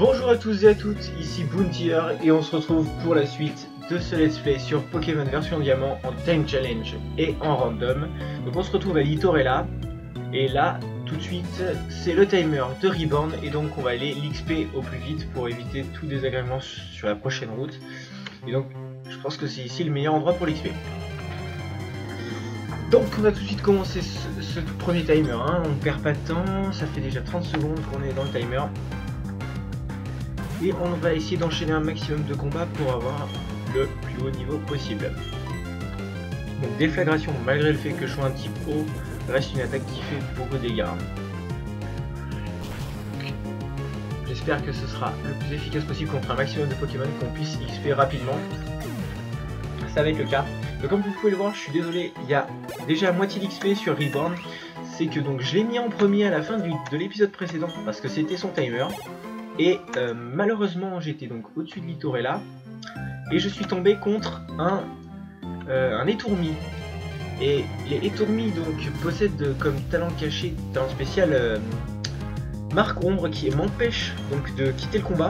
Bonjour à tous et à toutes, ici Bountier et on se retrouve pour la suite de ce let's play sur Pokémon version diamant en time challenge et en random. Donc on se retrouve à Littorella et là tout de suite c'est le timer de Reborn et donc on va aller l'XP au plus vite pour éviter tout désagrément sur la prochaine route. Et donc je pense que c'est ici le meilleur endroit pour l'XP. Donc on va tout de suite commencer ce tout premier timer, hein. On perd pas de temps, ça fait déjà 30 secondes qu'on est dans le timer. Et on va essayer d'enchaîner un maximum de combats pour avoir le plus haut niveau possible. Donc déflagration, malgré le fait que je sois un type haut, reste une attaque qui fait beaucoup de dégâts. J'espère que ce sera le plus efficace possible contre un maximum de Pokémon, qu'on puisse XP rapidement. Ça va être le cas. Donc comme vous pouvez le voir, je suis désolé, il y a déjà la moitié d'XP sur Reborn. C'est que donc je l'ai mis en premier à la fin de l'épisode précédent parce que c'était son timer. Et malheureusement j'étais donc au-dessus de Littorella et je suis tombé contre un étourmi. Et les étourmis donc possèdent comme talent caché, talent spécial, marque ombre qui m'empêche donc de quitter le combat.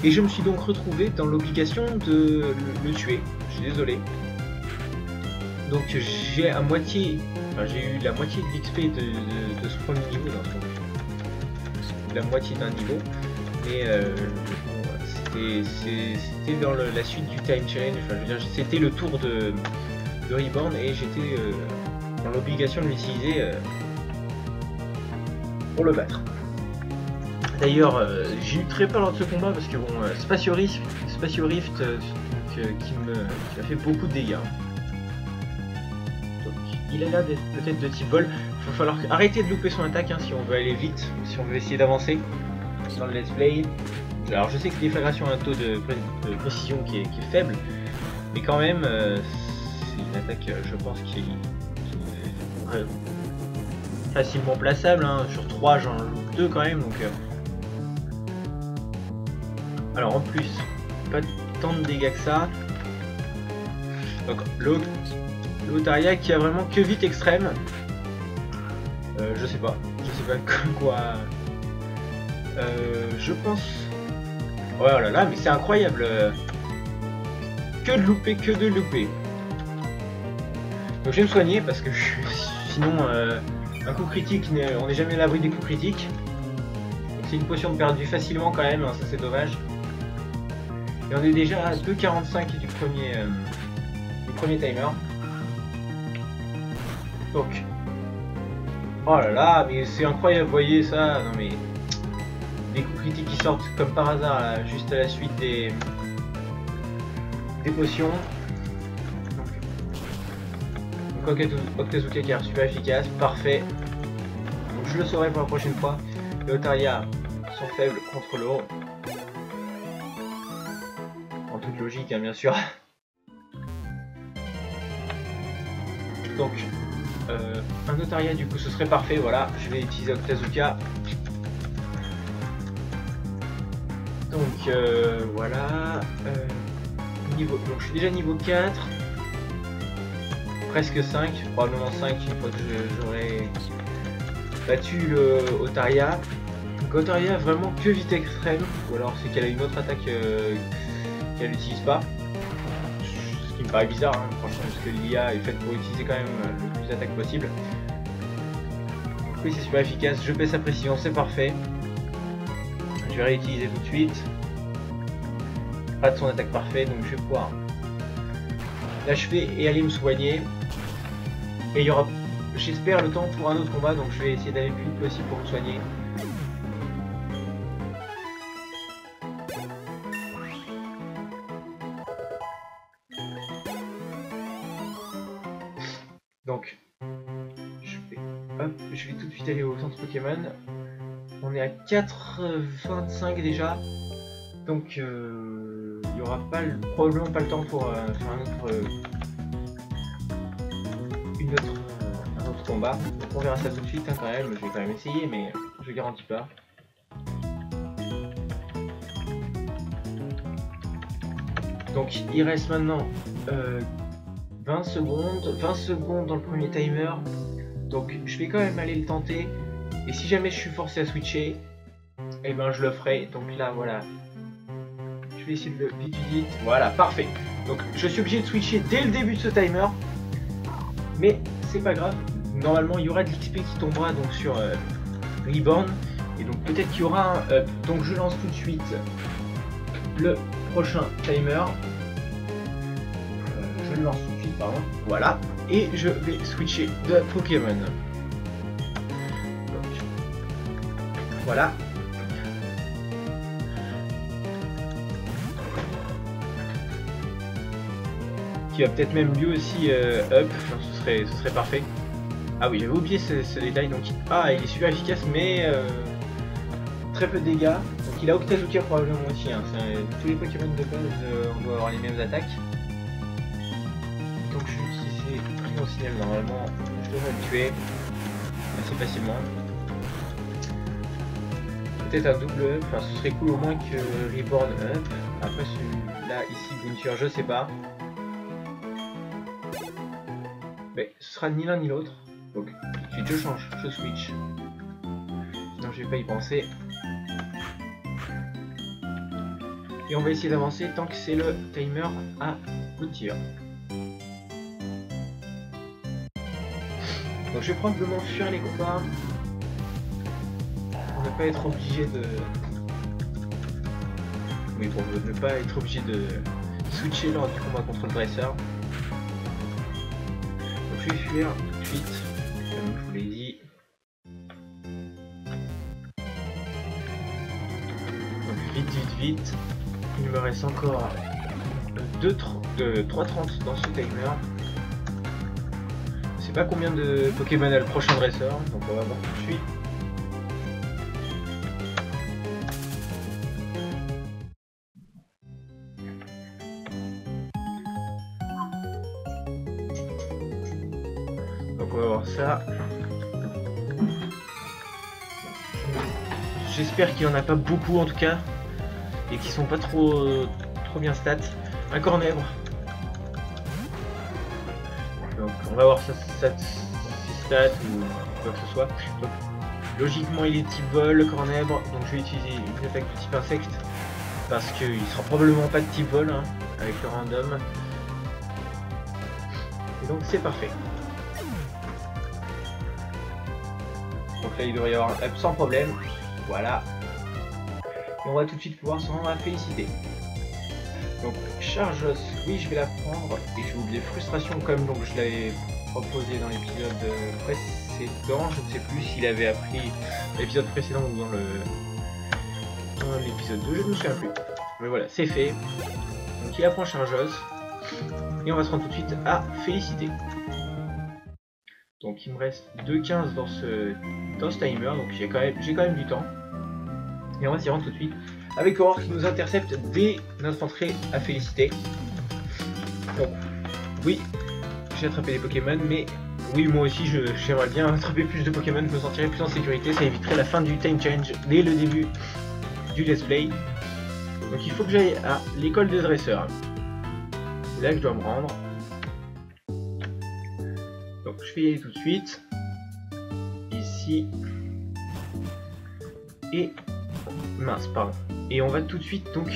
Et je me suis donc retrouvé dans l'obligation de le tuer. Je suis désolé. Donc j'ai à moitié, enfin, j'ai eu la moitié de l'XP de ce premier niveau dans ce la moitié d'un niveau, et c'était dans la suite du time challenge, enfin, je veux dire, c'était le tour de Reborn et j'étais dans l'obligation de l'utiliser pour le battre. D'ailleurs j'ai eu très peur lors de ce combat parce que bon, Spatio Rift qui m'a fait beaucoup de dégâts. Donc il a l'air d'être peut-être de type vol. Il va falloir arrêter de louper son attaque, hein, si on veut aller vite, si on veut essayer d'avancer dans le let's play. Alors je sais que déflagration a un taux de précision qui est faible, mais quand même c'est une attaque je pense qui est facilement plaçable, hein. Sur 3 j'en loupe 2 quand même, donc alors en plus pas tant de dégâts que ça. Donc l'Otaria qui a vraiment que vite extrême. Je sais pas quoi. Je pense. Oh là là, mais c'est incroyable. Que de louper. Donc je vais me soigner parce que sinon un coup critique, on n'est jamais à l'abri des coups critiques. C'est une potion de perdu facilement quand même, hein, ça c'est dommage. Et on est déjà à 2,45 du premier timer. Donc. Oh là là, mais c'est incroyable, vous voyez ça, non mais des coups critiques qui sortent comme par hasard là, juste à la suite des potions. Donc Octazooka qui est super efficace, parfait. Donc je le saurai pour la prochaine fois. Les Otaria sont faibles contre l'eau. En toute logique, hein, bien sûr. Donc un Otaria du coup ce serait parfait, voilà, je vais utiliser Octazooka. Donc voilà, donc je suis déjà niveau 4, presque 5, probablement 5 une fois que j'aurai battu le Otaria. Donc Otaria vraiment que vite extrême, ou alors c'est qu'elle a une autre attaque qu'elle n'utilise pas. Ce qui me paraît bizarre, hein, franchement, parce que l'IA est faite pour utiliser quand même le plus d'attaques possible. Donc oui, c'est super efficace, je paie sa précision, c'est parfait. Je vais réutiliser tout de suite. Pas de son attaque parfait, donc je vais pouvoir l'achever et aller me soigner. Et il y aura, j'espère, le temps pour un autre combat, donc je vais essayer d'aller le plus vite possible pour me soigner. Donc, je vais tout de suite aller au centre Pokémon. On est à 4,25 déjà. Donc, il n'y aura probablement pas le temps pour faire un autre combat. Donc, on verra ça tout de suite, hein, quand même. Je vais quand même essayer, mais je garantis pas. Donc, il reste maintenant 20 secondes dans le premier timer. Donc je vais quand même aller le tenter. Et si jamais je suis forcé à switcher, et ben je le ferai. Donc là voilà, je vais essayer de le vite. Voilà, parfait. Donc je suis obligé de switcher dès le début de ce timer, mais c'est pas grave. Normalement il y aura de l'XP qui tombera donc sur Reborn, et donc peut-être qu'il y aura un up. Donc je lance tout de suite le prochain timer. Je le lance tout de suite, pardon. Voilà, et je vais switcher de Pokémon. Donc voilà. Qui va peut-être même lui aussi up, enfin, ce serait parfait. Ah oui, j'avais oublié ce détail, donc ah, il est super efficace, mais très peu de dégâts. Donc il a Octazooka probablement aussi, hein. Tous les Pokémon de base, on doit avoir les mêmes attaques. Donc je vais utiliser Primo Signal, normalement je devrais le tuer assez facilement. Peut-être un double up, enfin ce serait cool au moins que Reborn up. Après celui-là ici, Bounture, je sais pas. Mais ce sera ni l'un ni l'autre. Donc tout de suite je change, je switch. Sinon je vais pas y penser. Et on va essayer d'avancer tant que c'est le timer à Bounture. Donc je vais probablement fuir les combats. Pour ne pas être obligé de... Oui, pour ne pas être obligé de switcher lors du combat contre le dresseur. Donc je vais fuir tout de suite, comme je vous l'ai dit. Donc vite. Il me reste encore 3,30 dans ce timer. Je sais pas combien de Pokémon a le prochain dresseur, donc on va voir tout de suite. Donc on va voir ça. J'espère qu'il n'y en a pas beaucoup en tout cas, et qui sont pas trop bien stats. Un Cornèvre. Donc on va voir ses stats ou quoi que ce soit. Donc, logiquement il est type vol, le Cornèvre, donc je vais utiliser une attaque de type insecte, parce qu'il sera probablement pas de type vol, hein, avec le random. Et donc c'est parfait. Donc là il devrait y avoir un up sans problème. Voilà. Et on va tout de suite pouvoir se rendre à Félicité. Donc Chargeos, oui je vais la prendre, et j'ai oublié Frustration comme donc je l'avais proposé dans l'épisode précédent. Je ne sais plus s'il avait appris l'épisode précédent ou dans l'épisode 2, je ne me souviens plus. Mais voilà, c'est fait. Donc il apprend Chargeos. Et on va se rendre tout de suite à Félicité. Donc il me reste 2,15 dans ce timer, donc j'ai quand même du temps. Et on va s'y rendre tout de suite avec Aurore qui nous intercepte dès notre entrée à Félicité. Donc oui, j'ai attrapé des Pokémon, mais oui moi aussi j'aimerais bien attraper plus de Pokémon, je me sentirais plus en sécurité, ça éviterait la fin du time change dès le début du let's play. Donc il faut que j'aille à l'école des dresseurs. C'est là que je dois me rendre. Donc je vais y aller tout de suite. Ici. Et... mince, pardon. Et on va tout de suite donc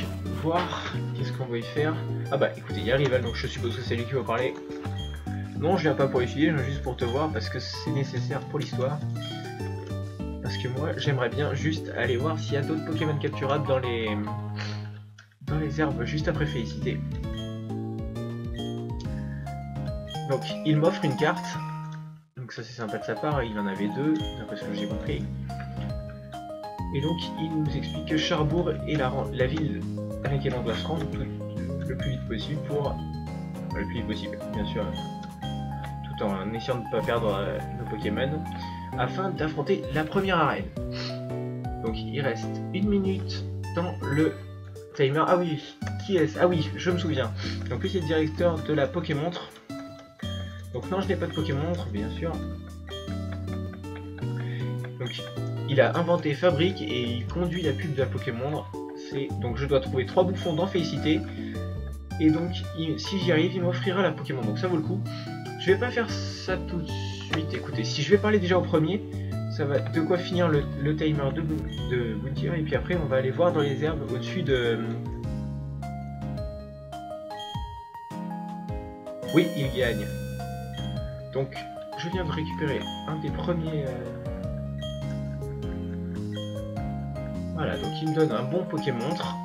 voir qu'est-ce qu'on va y faire. Ah bah écoutez, il y a Rival, donc je suppose que c'est lui qui va parler. Non, je viens pas pour étudier, je viens juste pour te voir parce que c'est nécessaire pour l'histoire. Parce que moi, j'aimerais bien juste aller voir s'il y a d'autres Pokémon capturables dans les herbes juste après Félicité. Donc il m'offre une carte. Donc ça c'est sympa de sa part, il en avait deux, d'après ce que j'ai compris. Et donc il nous explique que Charbourg est la ville à laquelle on doit se rendre le plus vite possible pour... le plus vite possible, bien sûr, tout en essayant de ne pas perdre nos Pokémon, afin d'affronter la première arène. Donc il reste 1 minute dans le timer. Ah oui, qui est-ce? Ah oui, je me souviens. Donc lui c'est le directeur de la Pokémontre. Donc non, je n'ai pas de Pokémontre, bien sûr. Donc il a inventé, fabrique et il conduit la pub de la Pokémontre. Donc je dois trouver 3 bouffons dans Félicité. Et donc si j'y arrive, il m'offrira la Pokémon. Donc ça vaut le coup. Je vais pas faire ça tout de suite. Écoutez, si je vais parler déjà au premier, ça va de quoi finir le timer de Bounty, et puis après on va aller voir dans les herbes au-dessus de... Oui, il gagne. Donc je viens de récupérer un des premiers... Voilà, donc il me donne un bon Pokémontre.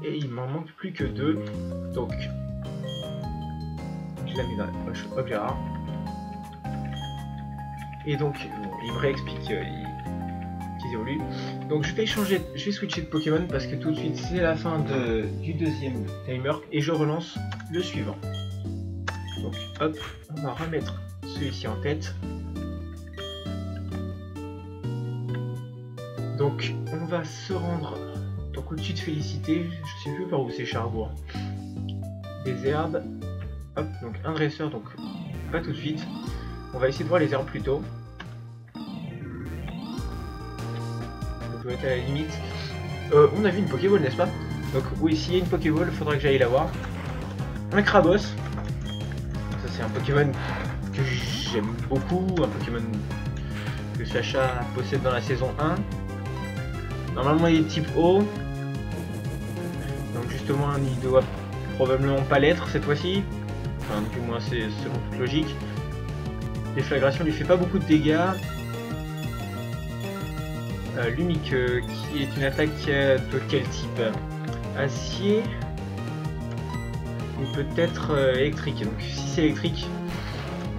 Et il m'en manque plus que 2. Donc je la mets dans la poche objet rare. Et donc bon, il me réexplique qu'ils évoluent. Donc je vais switcher de Pokémon parce que tout de suite c'est la fin du deuxième timer et je relance le suivant. Donc hop, on va remettre celui-ci en tête. Donc on va se rendre donc au-dessus de Félicité, je sais plus par où c'est Charbourg. Des herbes. Hop, donc un dresseur, donc pas tout de suite. On va essayer de voir les herbes plus tôt. Donc je vais être à la limite. On a vu une Pokéball, n'est-ce pas? Donc oui, s'il y a une Pokéball, il faudra que j'aille la voir. Un Krabos. Ça c'est un Pokémon que j'aime beaucoup, un Pokémon que Sacha possède dans la saison 1. Normalement il est type eau. Donc justement il doit probablement pas l'être cette fois-ci. Enfin du moins c'est selon toute logique. Déflagration lui fait pas beaucoup de dégâts. Lumique qui est une attaque de quel type? Acier ou peut-être électrique. Donc si c'est électrique,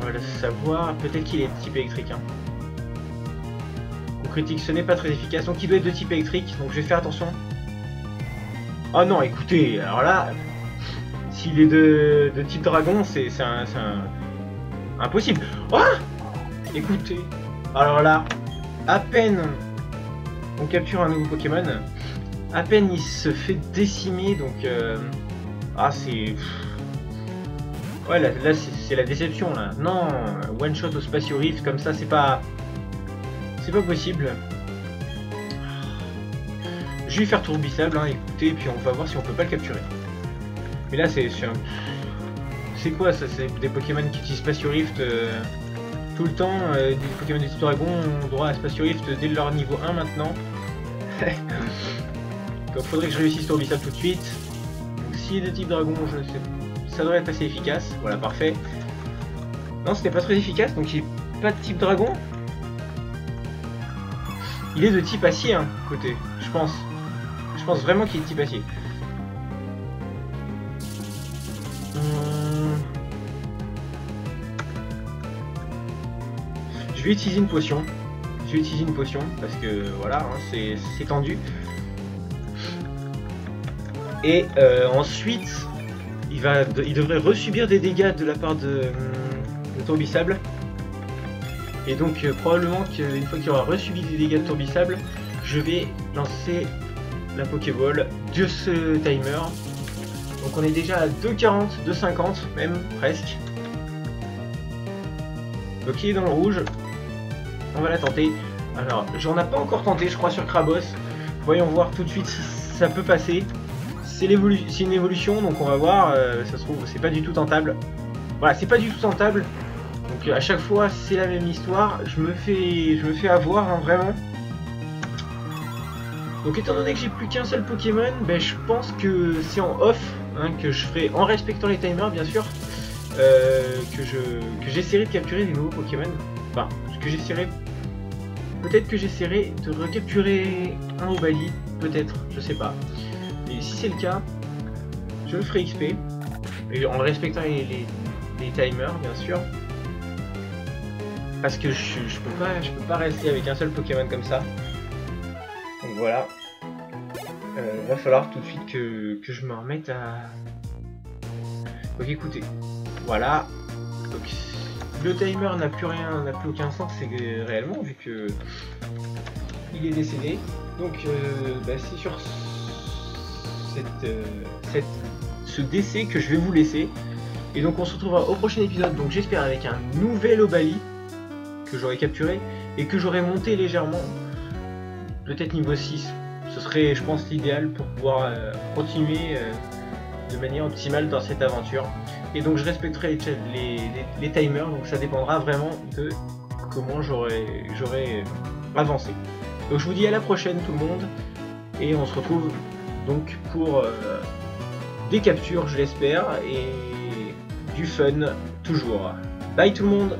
on va le savoir. Peut-être qu'il est de type électrique. Hein. Au critique ce n'est pas très efficace. Donc il doit être de type électrique. Donc je vais faire attention. Oh non, écoutez, alors là, s'il est de type dragon, c'est impossible. Oh, écoutez, alors là, à peine on capture un nouveau Pokémon, à peine il se fait décimer, donc ah c'est... Ouais, là c'est la déception là. Non, one shot au Spatio Rift comme ça, c'est pas possible. Je vais faire Tourbillable, hein, écoutez, et puis on va voir si on peut pas le capturer. Mais là c'est quoi ça? C'est des Pokémon qui utilisent Spatio Rift tout le temps. Des Pokémon de type dragon ont droit à Spatio Rift dès leur niveau 1 maintenant. Donc faudrait que je réussisse Tourbillable tout de suite. Donc s'il est de type dragon, je sais, ça devrait être assez efficace. Voilà, parfait. Non, c'était pas très efficace, donc il est pas de type dragon. Il est de type acier, hein, côté, je pense. Je pense vraiment qu'il est de type acier. Je vais utiliser une potion. Parce que voilà, hein, c'est tendu. Et ensuite, il devrait resubir des dégâts de la part de Tourbillable. Et donc probablement qu'une fois qu'il aura resubi des dégâts de Tourbillable, je vais lancer la Pokéball de ce timer. Donc on est déjà à 2,40, 2,50 même presque. Donc il est dans le rouge. On va la tenter. Alors j'en ai pas encore tenté je crois sur Krabos. Voyons voir tout de suite si ça peut passer. C'est une évolution, donc on va voir. Ça se trouve c'est pas du tout tentable. Voilà, c'est pas du tout tentable. Donc à chaque fois c'est la même histoire. Je me fais avoir, hein, vraiment. Donc étant donné que j'ai plus qu'un seul Pokémon, ben, je pense que c'est en off, hein, que je ferai en respectant les timers bien sûr, que j'essaierai de capturer des nouveaux Pokémon. Enfin, que j'essaierai... Peut-être que j'essaierai de recapturer un Obali, peut-être, je sais pas. Et si c'est le cas, je le ferai XP, et en respectant les timers bien sûr. Parce que je peux pas rester avec un seul Pokémon comme ça. Donc voilà. Va falloir tout de suite que je me remette à... Donc écoutez, voilà. Donc, le timer n'a plus aucun sens réellement vu que il est décédé. Donc bah, c'est sur ce décès que je vais vous laisser. Et donc on se retrouvera au prochain épisode, donc j'espère avec un nouvel Obali que j'aurai capturé et que j'aurai monté légèrement, peut-être niveau 6. Ce serait je pense l'idéal pour pouvoir continuer de manière optimale dans cette aventure. Et donc je respecterai les timers, donc ça dépendra vraiment de comment j'aurais avancé. Donc je vous dis à la prochaine tout le monde, et on se retrouve donc pour des captures, je l'espère, et du fun toujours. Bye tout le monde!